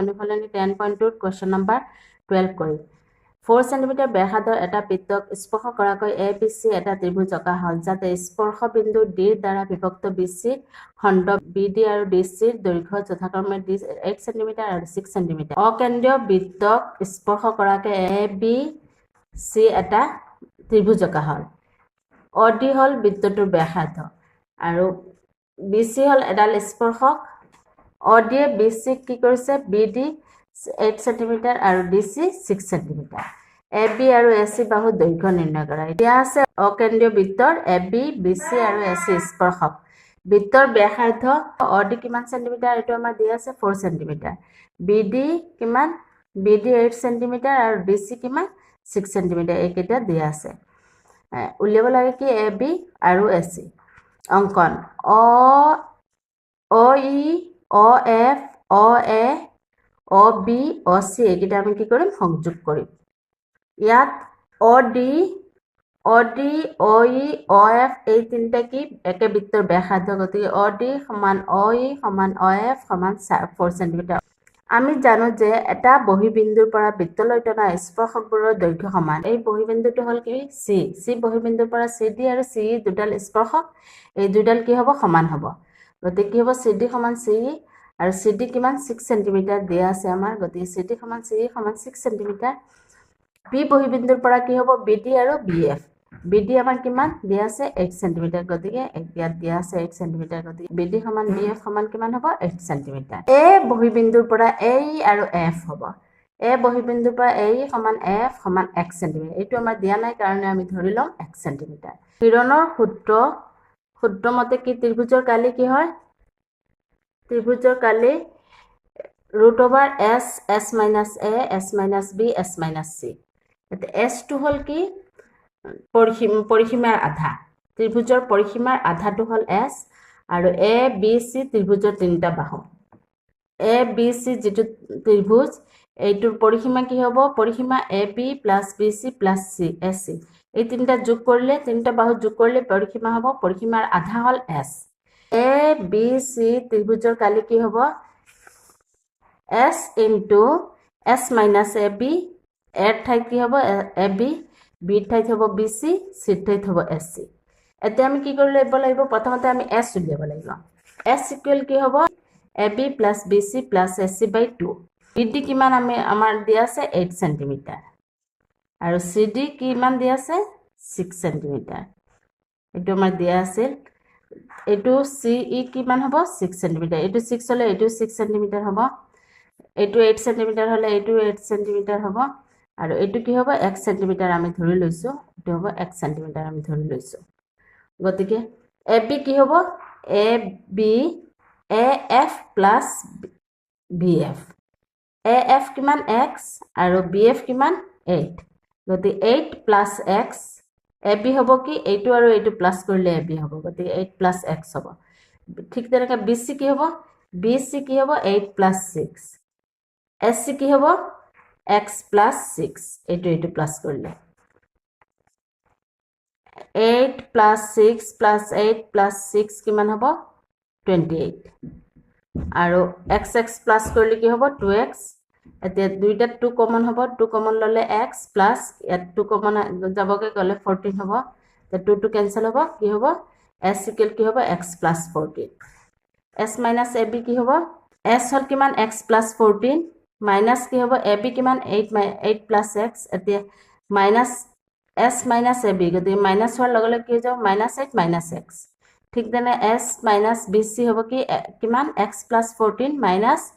অনুশীলনী 10.2 question number 12 কৰি 4 cm ব্যাসাৰ্ধৰ এটা বৃত্তক স্পৰ্শ কৰাকৈ ABC এটা ত্ৰিভুজ অঁকা হ'ল যাতে স্পৰ্শ বিন্দু D দ্বাৰা বিভক্ত BC খণ্ড BD আৰু DC ৰ দৈৰ্ঘ্য যথাক্ৰমে 8 cm আৰু 6 cm অকেন্দ্ৰীয় বৃত্তক স্পৰ্শ কৰাকৈ ABC এটা ত্ৰিভুজ অঁকা হ'ল OD হ'ল বৃত্তটোৰ ব্যাসাৰ্ধ আৰু BC হ'ল এডাল স্পৰ্শক OD BC কি কৰিছে BD 8 cm আৰু DC 6 cm AB আৰু AC বাহুৰ দৈৰ্ঘ্য নিৰ্ণয় কৰা এতিয়া আছে অকেন্দ্ৰীয় বৃত্তৰ AB BC আৰু AC স্পৰ্শক বৃত্তৰ ব্যাসাৰ্ধ OD কিমান সেন্টিমিটাৰ এটো আমাৰ দিয়া আছে 4 cm BD কিমান BD 8 cm আৰু DC কিমান 6 cm এইকেইটা দিয়া আছে উলিয়াব লাগে কি AB আৰু AC অঙ্কন OE OF OA OB OC এইকেইটা আমি কি কৰিম সংযোগ কৰিম ইয়াত OD OE OF এই তিনটা কি একে বৃত্তৰ ব্যাসাৰ্ধ গতিকে OD সমান OE সমান OF সমান 4 cm আমি জানো যে এটা বহিবিন্দুৰ পৰা বৃত্তলৈ টনা স্পৰ্শকবোৰৰ দৈৰ্ঘ্য সমান এই বহিবিন্দুটো হ'ল কি C বহিবিন্দুৰ পৰা CD আৰু CE দুডাল স্পৰ্শক এই দুডাল কি হ'ব সমান হ'ব গতিকে কি হ'ব CD সমান CE আৰু CD কিমান 6 cm দিয়া আছে আমাৰ গতিকে CD সমান CE সমান 6 cm B বহিবিন্দুৰ পৰা কি হ'ব BD আৰু BF BD আমাৰ কিমান দিয়া আছে 8 cm গতিকে ইয়াত দিয়া আছে 8 cm গতিকে BD সমান BF সমান কিমান হ'ব 8 cm A বহিবিন্দুৰ পৰা AE আৰু F হ'ব A বহিবিন্দুৰ পৰা AE সমান F সমান 1 cm এইটো আমাৰ দিয়া নাই কাৰণে আমি ধৰি লম 1 cm কিৰণৰ সূত্ৰ মতে কি ত্ৰিভুজৰ কালি কি হয় ত্ৰিভুজৰ কালি √S S minus A S minus B S minus C এতে S টো হল কি পৰিসীমাৰ আধা ত্ৰিভুজৰ পৰিসীমাৰ আধাটো হল S আৰু A B C ত্ৰিভুজৰ তিনিটা বাহু A B C যেটো ত্ৰিভুজ এইটোৰ পৰিসীমা কি হ'ব পৰিসীমা AB + BC + C AC এই তিনিটা যোগ কৰিলে তিনিটা বাহু যোগ কৰিলে পৰিসীমা হ'ব পৰিসীমাৰ আধা হল S A B C ত্ৰিভুজৰ কালি কি হ'ব S into S minus AB এর ঠাইত কি হ'ব AB B ঠাইত হ'ব BC C ঠাইত হ'ব SC এতিয়া আমি কি কৰি লব লাগিব প্ৰথমতে আমি S উলিয়াব লাগিব S ইকুৱেল কি হ'ব AB + BC + SC / 2 BD কিমান আমাৰ দিয়া আছে 8 cm আৰু CD কিমান দিয়া আছে 6 cm এটো আমাৰ দিয়া আছে এটো CE কিমান হ'ব 6 cm এটো 6 হলে এটো 6 cm হ'ব এটো 8 cm হলে এটো 8 cm হ'ব আৰু এটো কি হ'ব 1 cm আমি ধৰি লৈছো এটো হ'ব 1 cm আমি ধৰি লৈছো গতিকে AB কি হ'ব AB AF + BF AF কিমান x আৰু BF কিমান 8 গতি 8 + x AB হ'ব কি এইটো আৰু এইটো প্লাস কৰিলে AB হ'ব গতি 8 + x হ'ব ঠিক তেনেকৈ BC কি হ'ব BC কি হ'ব 8 + 6 SC কি হ'ব x + 6 এইটো প্লাস কৰিলে 8 + 6 + 8 + 6 কিমান হ'ব 28 আৰু x প্লাস কৰিলে কি হ'ব 2x এতিয়া দুইটা 2 কমন হ'ব 2 কমন ললে x প্লাস ইয়াত 2 কমন যাবগে গলে 14 হ'ব তে 2 টু ক্যান্সেল হ'ব কি হ'ব s ইকুৱেল কি হ'ব x + 14 s - ab কি হ'ব s হল কিমান x + 14 মাইনাস কি হ'ব ab কিমান 8 + x এতিয়া মাইনাস s - ab গতি মাইনাস হোৱাৰ লগে লগে কি হৈ যাব -8 - x ঠিক তেনে s - bc হ'ব কি কিমান x + 14 -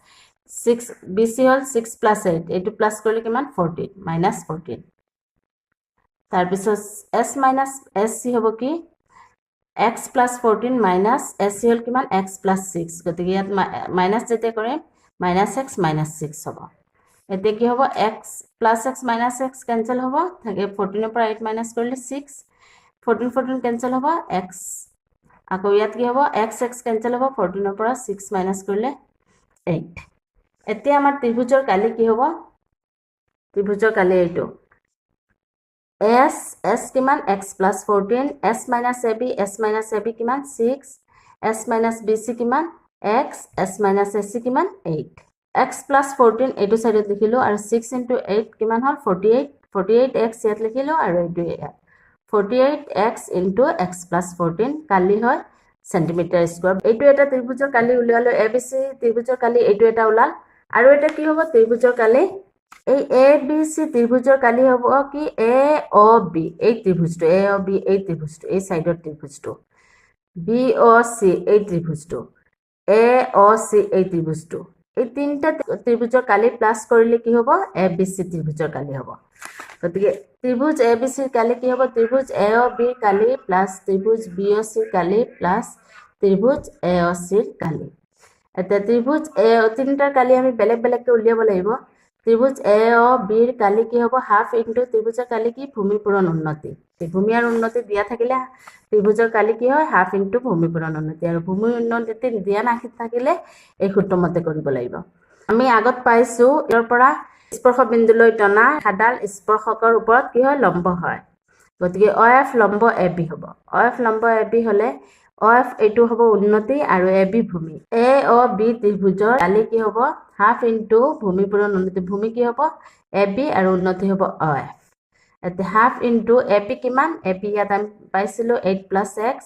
6 bc হল 6 + 8 এইটো প্লাস কৰিলে কিমান 14 -14 তাৰ পিছত s - sc হ'ব কি x + 14 - sc হল কিমান x + 6 গতিকে ইয়াত মাইনাস যেতিয়া কৰে -x - 6 হ'ব এতিয়া কি হ'ব x + x - x ক্যান্সেল হ'ব থাকে 14 ৰ পৰা 8 মাইনাস কৰিলে 6 14 ক্যান্সেল হ'ব x আকৌ ইয়াত কি হ'ব x ক্যান্সেল হ'ব 14 ৰ পৰা 6 মাইনাস কৰিলে 8 এতিয়া আমাৰ ত্ৰিভুজৰ কালি কি হ'ব ত্ৰিভুজৰ কালি এইটো s কিমান x + 14 s - ab কিমান 6 s - bc কিমান x s - sc কিমান 8 x plus 14 এইটো সাইডত লিখিলো আৰু 6 into 8 কিমান হল 48x ইয়াত লিখিলো আৰু এইটো ইয়াত 48x into x plus 14 কালি হয় সেন্টিমিটাৰ স্কয়াৰ এইটো এটা ত্ৰিভুজৰ কালি উলিয়ালো ABC ত্ৰিভুজৰ কালি এইটো এটা উলাল আৰু এটা কি হ'ব ত্ৰিভুজৰ কালি এই ABC ত্ৰিভুজৰ কালি হ'ব কি AOB এই ত্ৰিভুজটো AOB এই ত্ৰিভুজটো এই সাইডৰ ত্ৰিভুজটো BOC এই ত্ৰিভুজটো AOC এই ত্ৰিভুজটো এই তিনটা ত্ৰিভুজৰ কালি প্লাস কৰিলে কি হ'ব ABC ত্ৰিভুজৰ কালি হ'ব গতিকে ত্ৰিভুজ ABC কালি কি হ'ব ত্ৰিভুজ AOB কালি প্লাস ত্ৰিভুজ BOC কালি প্লাস ত্ৰিভুজ AOC কালি এটা ত্ৰিভুজ তিনটাৰ কালি আমি বেলেগ বেলেগকে উলিয়াব লাগিব ত্ৰিভুজ AOB ৰ কালি কি হ'ব হাফ ইনটু ত্ৰিভুজৰ কালি কি ভূমিপূৰণ উন্নতি ভূমি আৰু উন্নতি দিয়া থাকিলে ত্ৰিভুজৰ কালি কি হয় হাফ ইনটু ভূমিপূৰণ উন্নতি আৰু ভূমি উন্নতি দিয়া থাকিলে এই সূত্ৰমতে কৰিব লাগিব আমি আগত পাইছো ইয়াৰ পৰা স্পৰ্শ বিন্দুলৈ টনা হাডাল স্পৰ্শকৰ ওপৰত কি হয় লম্ব হয় গতিকে OF লম্ব AB হ'ব OF লম্ব AB হলে OF এইটো হ'ব উন্নতি আৰু AB ভূমি AOB ত্ৰিভুজৰ কালি কি হ'ব হাফ ইনটু ভূমিপূৰণ উন্নতি ভূমি কি হ'ব AB আৰু উন্নতি হ'ব OF এতে হাফ ইনটু AP কিমান AP ইয়াত আমি পাইছিলো 8 plus x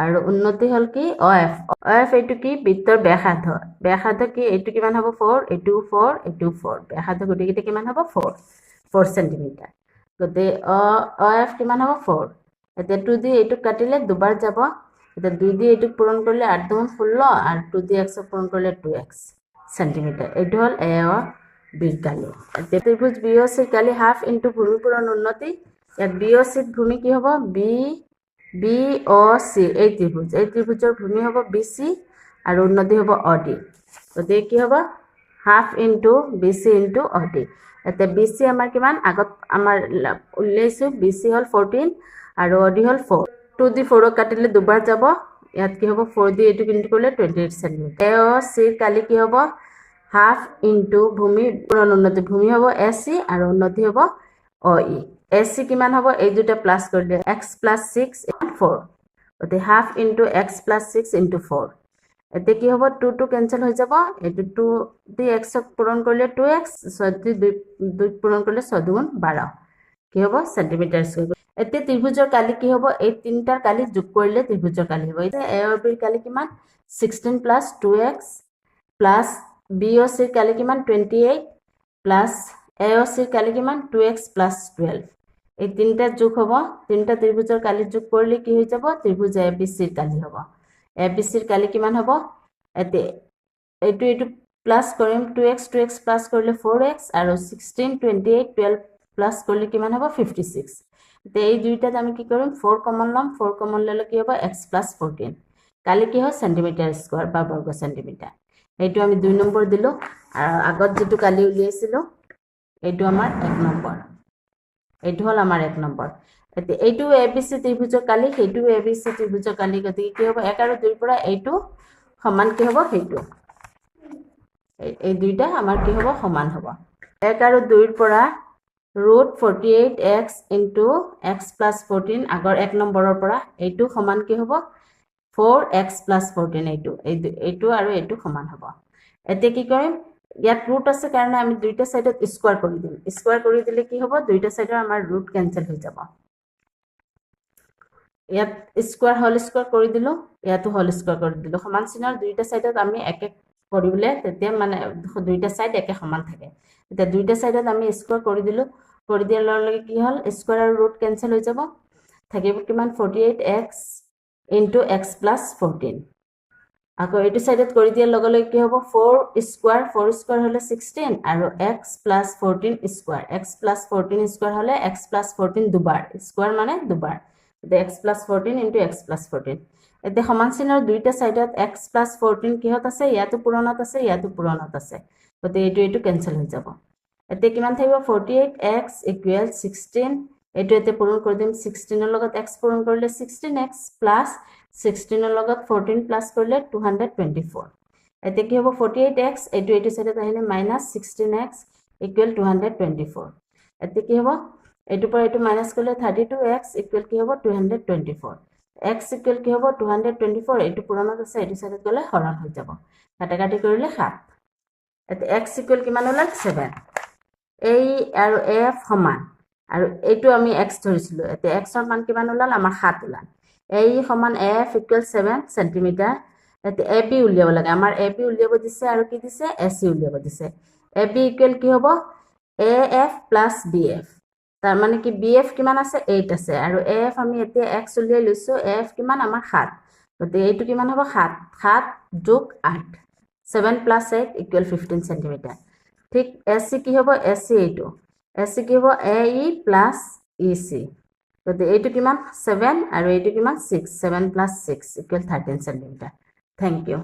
আৰু উন্নতি হল কি OF এইটো কি বৃত্তৰ ব্যাসাৰ্ধ কি এইটো কিমান হ'ব 4 এইটো 4 এইটো 4 ব্যাসাৰ্ধ গতিকে কিমান হ'ব 4 সেন্টিমিটাৰ গতে OF কিমান হ'ব 4 এতে 2 দি এইটো কাটিলে দুবাৰ যাব এতে 2 দি এইটো পূৰণ কৰিলে 8 2 16 আৰু 2 দি x পূৰণ কৰিলে 2x সেন্টিমিটাৰ এইটো হল AOB কালি এতে ত্ৰিভুজ BOC কালি হাফ ইনটু ভূমিপূৰণ উন্নতি ইয়াত BOC ভূমি কি হ'ব BOC এই ত্ৰিভুজৰ ভূমি হ'ব BC আৰু উন্নতি হ'ব OD গতে কি হ'ব half into BC into OD এতে BC আমাৰ কিমান আগত আমাৰ উল্লেছো BC হল 14 আৰু OD হল 4 2 দি 4 কাটিলে দুবাৰ যাব ইয়াত কি হ'ব 4 দি এইটো কিন্ত কৰিলে 28 সেন্টিমিটাৰ AOC কালি কি হ'ব হাফ ইনটু ভূমিপূৰণ উন্নতি ভূমি হ'ব AC আৰু উন্নতি হ'ব OE AC কিমান হ'ব এই দুটা প্লাস কৰিলে x plus 6 4 গতে half into x plus 6 into 4 এতে কি হ'ব 2 2 ক্যান্সেল হৈ যাব এটো 2 দি x পূৰণ কৰিলে 2x 6 দি 2 পূৰণ কৰিলে 6 2 12 কি হ'ব সেন্টিমিটাৰ স্কয়াৰ এতে ত্ৰিভুজৰ কালি কি হ'ব এই তিনটাৰ কালি যোগ কৰিলে ত্ৰিভুজৰ কালি হ'ব এই AOB ৰ কালি কিমান 16 plus 2x plus BOC ৰ কালি কিমান 28 plus AOC ৰ কালি কিমান 2x plus 12 এই তিনটা যোগ হ'ব তিনটা ত্ৰিভুজৰ কালি যোগ কৰিলে কি হৈ যাব ত্ৰিভুজ ABC ৰ কালি হ'ব ABC ৰ কালি কিমান হ'ব এতে এইটো প্লাস কৰিম 2x প্লাস কৰিলে 4x আৰু 16 28 12 প্লাস কৰিলে কিমান হ'ব 56 তে এই দুইটাত আমি কি কৰিম 4 কমন লম 4 কমন ললে কি হ'ব x plus 14 কালি কি হয় সেন্টিমিটার স্কয়ার বা বর্গ সেন্টিমিটার এইটো আমি 2 নম্বৰ দিলো আৰু আগত যেটো কালি উলিয়াইছিলো এইটো আমাৰ 1 নম্বৰ এইটো হল আমাৰ 1 নম্বৰ এতে এইটো ABC ত্ৰিভুজৰ কালি সেইটো ABC ত্ৰিভুজৰ কালি গতিকে কি হ'ব 1 আৰু 2 পৰা এইটো সমান কি হ'ব সেইটো এই দুইটা আমাৰ কি হ'ব সমান হ'ব 1 আৰু 2 পৰা √48x into x plus 14 আগৰ 1 নম্বৰৰ পৰা এইটো সমান কি হ'ব 4x plus 14 এইটো আৰু এইটো সমান হ'ব এতে কি কৰিম ইয়াত ৰুট আছে কাৰণে আমি দুইটা সাইডত স্কয়াৰ কৰি দিম স্কয়াৰ কৰি দিলে কি হ'ব দুইটা সাইডৰ আমাৰ ৰুট ক্যান্সেল হৈ যাব ইয়াত স্কয়াৰ হোল স্কয়াৰ কৰি দিলো ইয়াতো হোল স্কয়াৰ কৰি দিলো সমান চিনৰ দুইটা সাইডত আমি এক এক কৰিলে তেতিয়া মানে দুইটা সাইড একে সমান থাকে এতিয়া দুইটা সাইডত আমি স্কয়াৰ কৰি দিলো কৰি দিয়াৰ লগে কি হল স্কয়াৰ আৰু ৰুট ক্যান্সেল হৈ যাব থাকিব কিমান 48x into x plus 14 আকৌ এইটো সাইডত কৰি দিয়াৰ লগে কি হ'ব 4 স্কয়াৰ হলে 16 আৰু x plus 14 square x plus 14 square হলে x plus 14 দুবাৰ স্কয়াৰ মানে দুবাৰ x plus 14 into x plus 14 এতে সমান চিনৰ দুইটা সাইডত x plus 14 কিহত আছে ইয়াতো পূৰণত আছে ইয়াতো পূৰণত আছে গতে এইটো ক্যান্সেল হৈ যাব এতে কিমান থাকিব 48x = 16 এইটো এতে পূৰণ কৰি দিম 16 ৰ লগত x পূৰণ কৰিলে 16x plus 16 ৰ লগত 14 প্লাস কৰিলে 224 এতে কি হ'ব 48x এইটো সাইডত আহিলে -16x = 224 এতে কি হ'ব এইটো পৰা এইটো মাইনাস কৰিলে 32x = কি হ'ব 224 x = কি হ'ব 224 এইটো পূৰণত আছে এইটো সাইডত গলে হৰণ হৈ যাব কাটাকাটি কৰিলে 7 এতে x ইকুৱেল কিমান ওলাল 7 এই আৰু f সমান আৰু এইটো আমি x ধৰিছিলো এতে x ৰ মান কিমান ওলাল আমাৰ 7 ওলাল এই সমান f ইকুৱেল 7 সেন্টিমিটাৰ এতে ab উলিয়াব লাগে আমাৰ ab উলিয়াব দিছে আৰু কি দিছে ac উলিয়াব দিছে ab ইকুৱেল কি হ'ব af প্লাস bf তাৰ মানে কি bf কিমান আছে 8 আছে আৰু af আমি এতিয়া x উলিয়াই লৈছো f কিমান আমাৰ 7 গতে এইটো কিমান হ'ব 7 7 যোগ 8 7 plus 8 equal 15 centimeter ঠিক AC কি হ'ব AC এইটো AC কি হ'ব AE plus EC গতে এইটো কিমান 7 আৰু এইটো কিমান 6 7 plus 6 equal 13 centimeter thank you